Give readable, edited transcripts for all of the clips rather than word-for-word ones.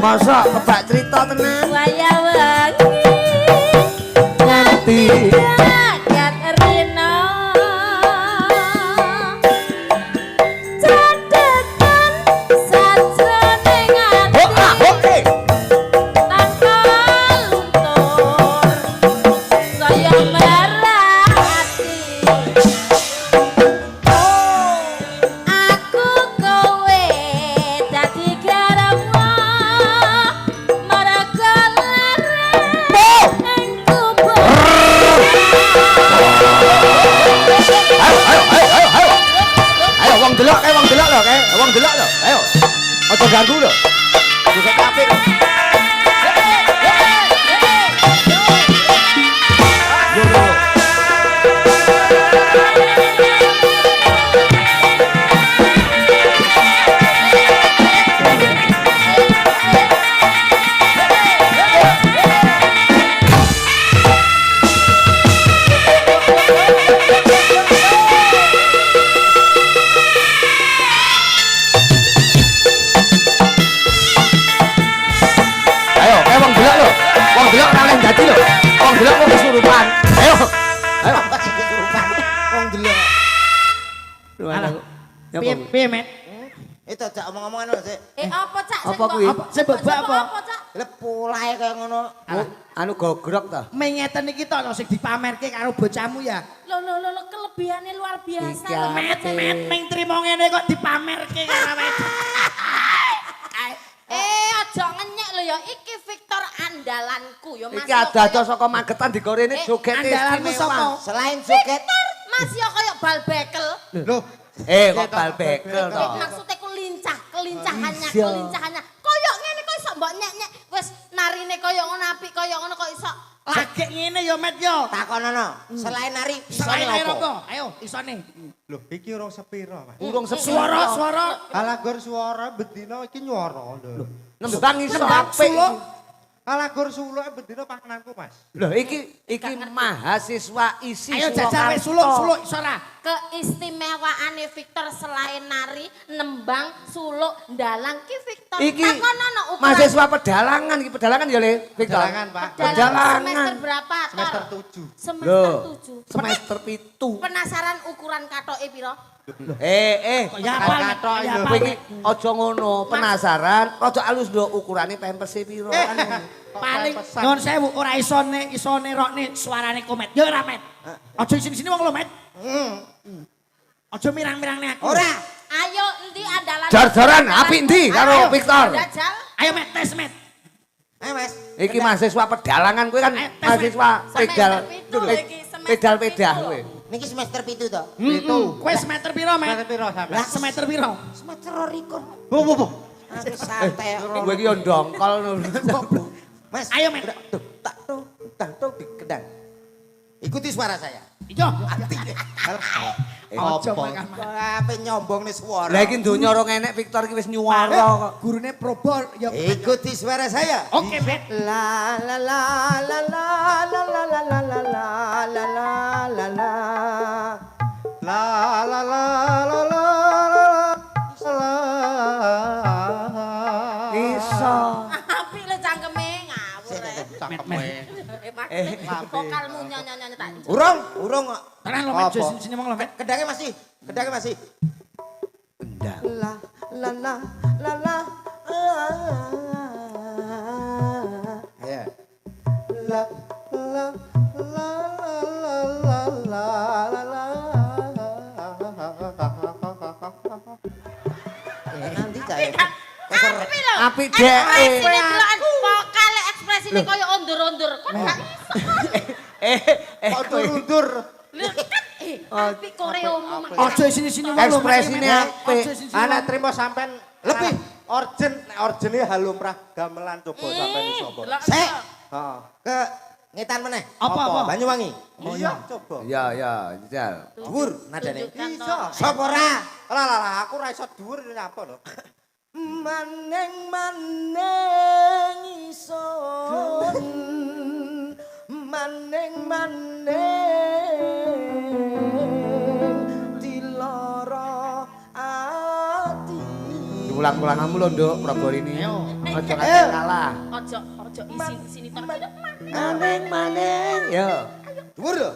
Masa kebak cerita tenan. Waya wengi Nganti kat rina cadetan sajroning ati oke. tanpa luntur saya merah hati aku kowe dadi garapmu merga larang ning kubur Ayo wong delok lho, wong delok lho. Ayo. Aja ganggu lho. Juga apik lho. Yo yo. Wong delok lho. Wong delok ora oleh dadi lho. Wong delok kok kesurupan. Ayo. Ayo. Kesurupan. Wong delok. Alah. Ya Piye, Met? Itu cak omong-omongan lho, Sik. apa cak Apa kuwi? Sing bebak apa? cak Lah polahe kaya ngono. Anu gogrok ta. Mengeten iki to sing dipamerke karo bocahmu ya. lo kelebihane luar biasa Iki lho. Met ning trimo ngene kok dipamerke karo Met. Aja ngenyek lho ya, iki Victor andalanku ya Mas. Iki ada saka Magetan digorene joget Andalanmu sapa? Selain joget, Mas ya kaya bal bekel. Lho, kok bal bekel to. Maksudnya kelincahannya. Iya. Koyok ngene kok iso mbok nyek-nyek. Wis narine koyok ngono apik koyok ngono kok iso. lagek ngene ya Met yo. takonono. Selain nari isone Selain air apa? apa? Ayo, isone. Loh, iki urung sepiro, Mas. Urung sepiro. Suara. Alagor suara bedino iki nyuara lho. Nembang iso Nembang apik. suluk. Alagor suluk bedino pangananku, Mas. Lho iki mahasiswa isi Ayo jajal wis suluk iso ora? Keistimewaane Victor selain nari, nembang, suluk, ndalang ki Victor. Iki Takonono ukuran. mahasiswa pedalangan iki pedalangan ya Le, Victor. Pedalangan, Pak. Pedalangan. Semester berapa? Tor? Semester 7. Semester Loh, 7. semester 7. Penasaran ukuran katoke pira? Ya apa Katok ya itu. apa? Kowe iki aja ngono, penasaran, rada alus nduk ukurane pempes piro kan ngono. Paling nyuwun sewu ora isone rokne suarane Komet. Ya ora Met. Aja sini-sini wong lho Met. Aja mirang-mirangne aku. Ora. Ayo endi andalan? Jar-jaran apik endi karo Victor? Jajal. Ayo Met tes Met. Ayo, Mas. Iki mahasiswa pedalangan kowe kan mahasiswa pedal pedal kowe. Niki semester 7 to. Itu. Kowe semeter piro Met? Semester piro sampe? Lah semeter piro? Semester 2. Bu. Aku santai. Kowe iki yo ndongkol ngono. Mas, Ayo Met. tak dikendang. Ikuti suara saya. Iya. Aja Apa? makan. Apa nyombong nih suara? Lah iki donya ora enek Victor iki wis nyuwara kok. Gurune probo ya. Ikuti suara saya. Oke Bet. La la la la la la la la la la la la la la la. La la la la la la. Iso. Apik lho cangkeme ngawur. Vokalmu nyanyi-nyanyi tak. Urung kok. Tenan lho Met, sini wong lho Met. Kedangnya masih. Endang. La la la la la. Ya. La la la la la la la. Nanti cah. Apik lho. Apik dek. Ekspresine delokan vokal ekspresine koyo ondur-ondur. Kok gak Kok turundur. lho kan apik koreomu. Aja sini-sini wong lho. Ekspresine apik. Anak trimo sampean lebih origin origine halumrah gamelan coba sampean iso apa? Sek. Heeh. Ke ngetan meneh. Apa? Banyuwangi. Iya, coba. Ya ya, jajal. Dhuwur nadane. Iso. Sapa ora? Lah aku ora iso dhuwur nyapa lho. Maneng ison maneng diloro ati pulang-pulanganmu lho, Nduk, Prabarini. Ayo. Aja nganti kalah. Ojo sini tor. Maneng. Ya. Dhuwur lho.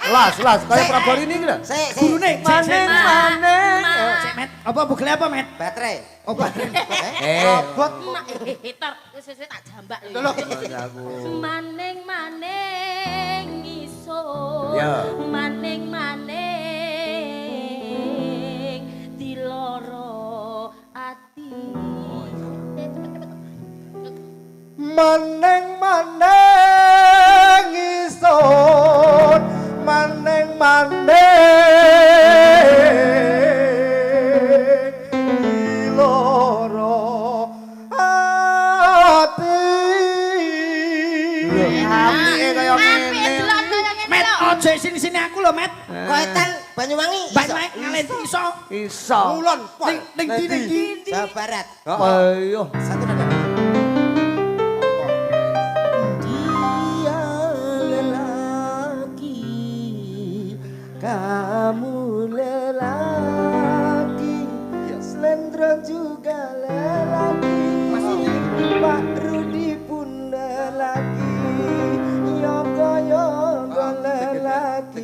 Las, kaya Prabarini iki lho. Sik. Gurune Maneng. Cek met. Apa bugle apa met? Baterai. Oh baterai. Robot. Tor, wis tak jambak lho. Aku. Maneng iso. Ya. Maneng diloro ati. Maneng isun maneng loro ati Apike kaya ngene. Met ojo sini-sini aku lho met. Koetan Banyuwangi. Banyuwangi ngalen iso. Iso. Kulon pol. Ning ndi? Jawa Barat. Ayo. Satu nada. Dia lelaki, kamu lelaki, Slendro juga lelaki, Pak Rudi pun lelaki, Yogo lelaki,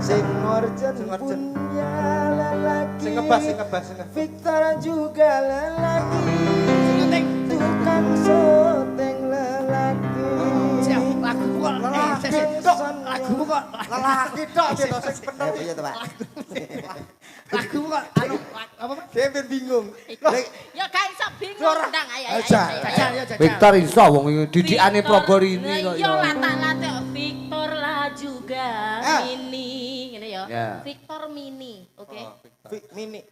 Sing Morjen punya lelaki, Sing ngebas. Victor juga lelaki, tukang soteng lelaki. Siap, lagumu kok. Lagumu kok. Lelaki tok gitu sing bener. Iya tuh Pak. Lagumu kok anu apa Pak? Dia ben bingung. Ya gak iso bingung ndang ayo. Jajal ya jajal. Victor iso wong didikane Prabarini kok Yo ya. lata-late Victor lah juga mini ngene ya. Ya. Victor mini, oke. Mini.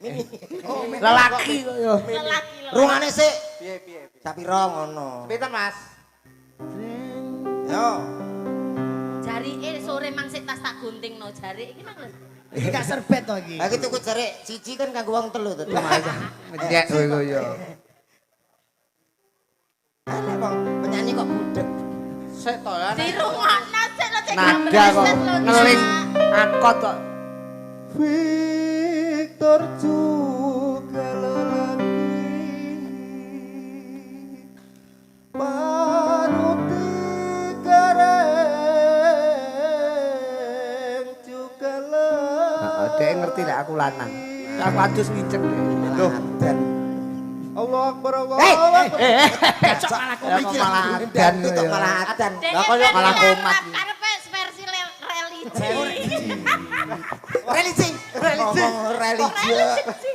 Lelaki kok ya. Lelaki. Rungane sik. Piye. Sapiro ngono. Pinten Mas? Yo. Jari sore mang sik tas tak guntingno jari iki mang lho. Iki gak serbet to iki. Lah iki tuku jare siji kan kanggo wong telu to. Menyek kowe kok ya. Ana wong penyanyi kok budek. Sik to ya. Dirungokno sik lho cek Nada kok ngeling akot kok. Victor juga lelaki. Paruti gareng juga lelaki. Dek ngerti nek aku lanang. Aku adus ngiceng deh. Loh, Allah Akbar Allah. Cocok malah Ya komik. kok malah adan Tutup ya. malah adan. Lah kok ya malah komat. Karepe versi religi. Religi. Ngomong religi.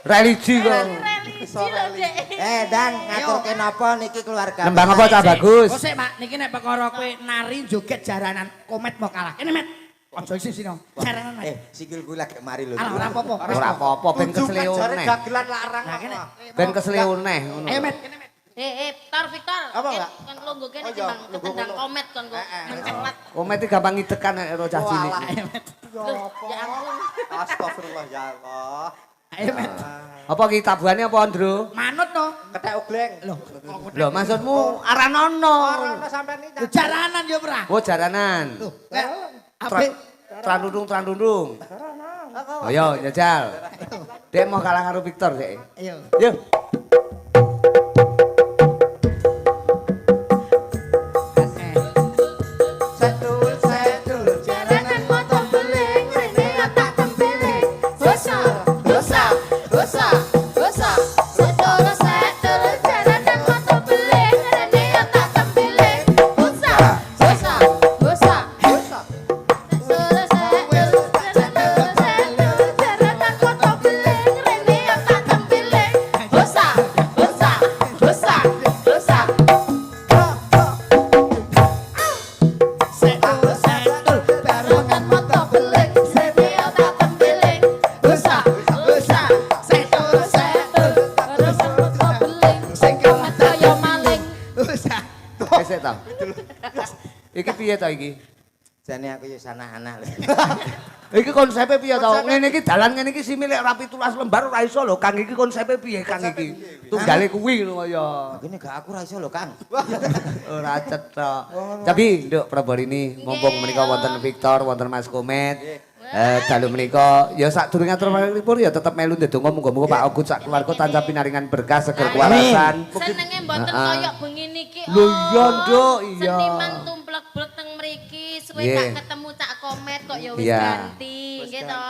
Religi kok. Religi lho Dek. Dan ngaturke napa niki keluarga. Nembang apa cah bagus? Oh sik Pak, niki nek perkara kowe nari joget jaranan komet mau kalah. Kene met. Ojo sini jaranan met. Sikil gue lagi mari lho. Alah ora apa-apa. Ora apa-apa ben kesleo Jare neh. dagelan larang. Nah, kene. Ben kesleo neh ngono. Ayo met, kene met. Victor. Apa enggak? Kon lungguh kene Oh, iya, timbang lungguh ketendang kono. komet kon kok menceklat. Komet iki gampang ngidekan nek karo cah cilik. Ayo met. Loh, ya ampun. Astagfirullah ya Allah. Ayo met. Apa ki tabuhane apa, Ndro? Manut no. Ketek ogleng. Loh, Lho maksudmu aranono. Ora sampean iki. jaranan ya ora. Oh jaranan. Loh, apik. Trandundung. Ayo jajal. Dek mau kalah karo Victor dek. Ayo. Yuk. Sedul Jaranan motor beling rene otak tempeling. Dosa. Sedul jaranan motor beling rene otak tempeling. Dosa. Jaranan motor beling rene otak tempeling. Dosa. Setul barongan moto beling. Rene otak tempeling. Dosa. Setul Barongan motor beling. Sing komet kaya maling. Dosa. Esek ta. Iki piye ta iki? Jane aku ya anak-anak lho. Iki konsepnya piye ta? Ngene iki dalan ngene iki similek ora 17 lembar ora iso lho Kang iki konsepnya piye Kang iki? Tunggale kuwi lho kaya. Gini gak aku ra iso lho Kang. Ora cetha. Tapi Nduk Prabarini mumpung menika wonten Victor, wonten Mas Komet. Dalu menika ya sadurunge atur pripun ya tetep melu ndedonga muga-muga Pak Ogut sak keluarga tansah pinaringan berkah segera kewarasan. Senenge mboten koyo bengi niki. Lho iya, Nduk, iya. Seniman tumplek-blek teng mriki, suwe Nggih. gak ketemu Cak Komet kok ya wis Iya. ganti, nggih to.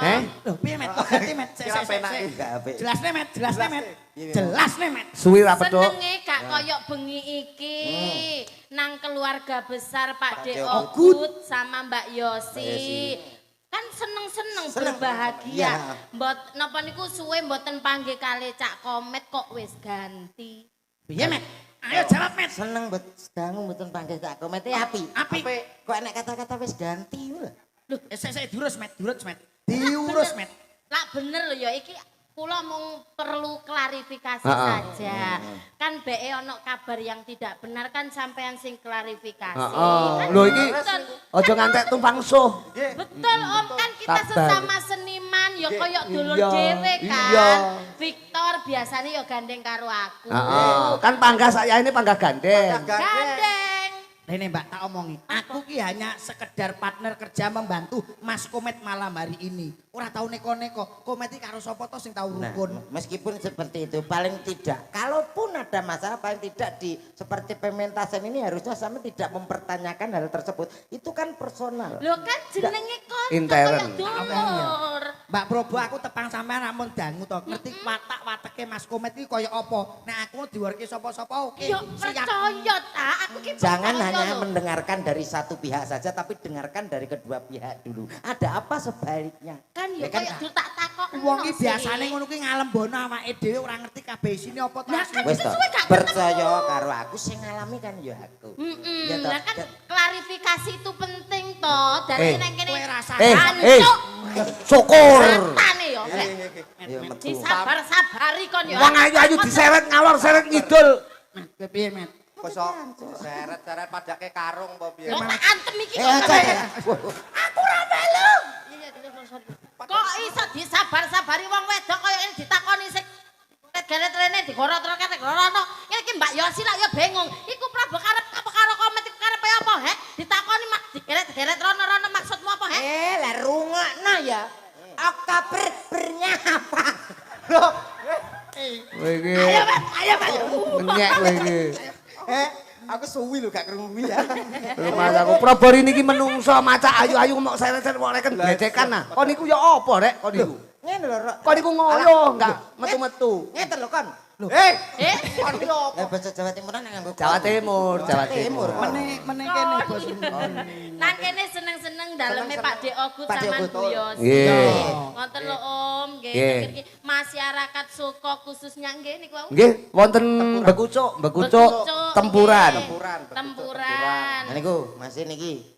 Lho piye met? Kok ganti met? Kira penak iki gak apik. Jelasne met, jelasne met. Jelasne met. Suwi ra petuk. Senenge gak koyo bengi iki. Nang keluarga besar Pak De Ogut. Ogut sama Mbak Yosi. Kan seneng-seneng Seneng. berbahagia. Iya. Mbot napa niku suwe mboten panggih kali Cak Komet kok wis ganti. Piye met? Ayo jawab met. Seneng bet dangu mboten panggih Cak Komet api. Api. Kok enek kata-kata wis ganti lho. Loh, saya diurus met, diurus met. Diurus met. Lah bener lho ya iki kula mung perlu klarifikasi Heeh. saja. Kan BE ono kabar yang tidak benar kan sampean sing klarifikasi. Heeh. Kan Lho iki betul. aja ngantek tumpang suh. Betul Om, kan kita Sabar. sesama seniman ya koyo dulur Iya, dhewe kan. iya. Victor biasanya ya gandeng karo aku. Heeh. Kan panggah saya ini panggah gandeng. Gandeng. Ini Mbak tak omongi, aku ki hanya sekedar partner kerja membantu Mas Komet malam hari ini. Ora tahu neko-neko, Komet iki karo sapa to sing tahu Nah, rukun. meskipun seperti itu, paling tidak, kalaupun ada masalah, paling tidak di seperti pementasan ini harusnya sama tidak mempertanyakan hal tersebut. Itu kan personal. Lho kan jenenge konco Intern. koyo dulur. Mbak Probo aku tepang sampean namun dangu to. Ngerti watak-wateke Mas Komet iki kaya apa. Nek aku diwarke sapa-sapa oke. Yo percaya ta, aku ki Jangan percaya hanya lho. mendengarkan dari satu pihak saja, tapi dengarkan dari kedua pihak dulu. Ada apa sebaliknya? Kan yo Ya kan, koyo dulu tak takokno. Wong iki sih. biasane ngono ki ngalembono awake dhewe ora ngerti kabeh isine apa to. Lah, asline. Wes Itu toh, suwe gak percaya karo aku sing ngalami kan ya aku. Ya toh, Lah kan dan- klarifikasi itu penting toh. Dari nang kene kowe rasa hancuk. Syukur. Ratane yo. Ya metu. Disabar-sabari kon yo. Wong ayu-ayu diseret ngalor seret ngidul. Met, piye met? Kosok seret-seret padake karung apa piye. Kok tak antem iki Eh, kok. aja ya. Aku ra melu. Kok iso disabar-sabari wong wedok kaya ini ditakoni sik geret-rene digorot-rot digorono. Iki Mbak Yosi lak ya bingung. Iku Prabu karep apa karo Komet iku karepe apa, he? Ditakoni mak digeret-geret rono-rono maksudmu apa, he? Lah rungokno ya. Oktobernya apa? Kowe iki Ayo, Mas, ayo, Mas. nyek kowe iki. Aku suwi lho gak krungu ya. Mas aku Probori niki menungso maca ayu-ayu mok seret-seret kok reken blecekan nah. Kon niku ya apa rek kon niku? Ngene lho, Rok. Kon niku ngoyo enggak metu-metu. Ngeten lho, Kon. Eh, Kon iki apa? Bahasa Jawa Timur nang nganggo kon. Jawa Timur, Jawa Timur. Meneh kene bos. nang kene seneng-seneng daleme Pak De Ogut Pak De sama Ogut. Bu Yosi. Nggih. Ngoten lho Om, nggih. Nggih. Niki masyarakat Suko khususnya nggih niku wau. Nggih, wonten bekucuk Bekucuk, tempuran. nggih. Tempuran. Nah niku, masih niki.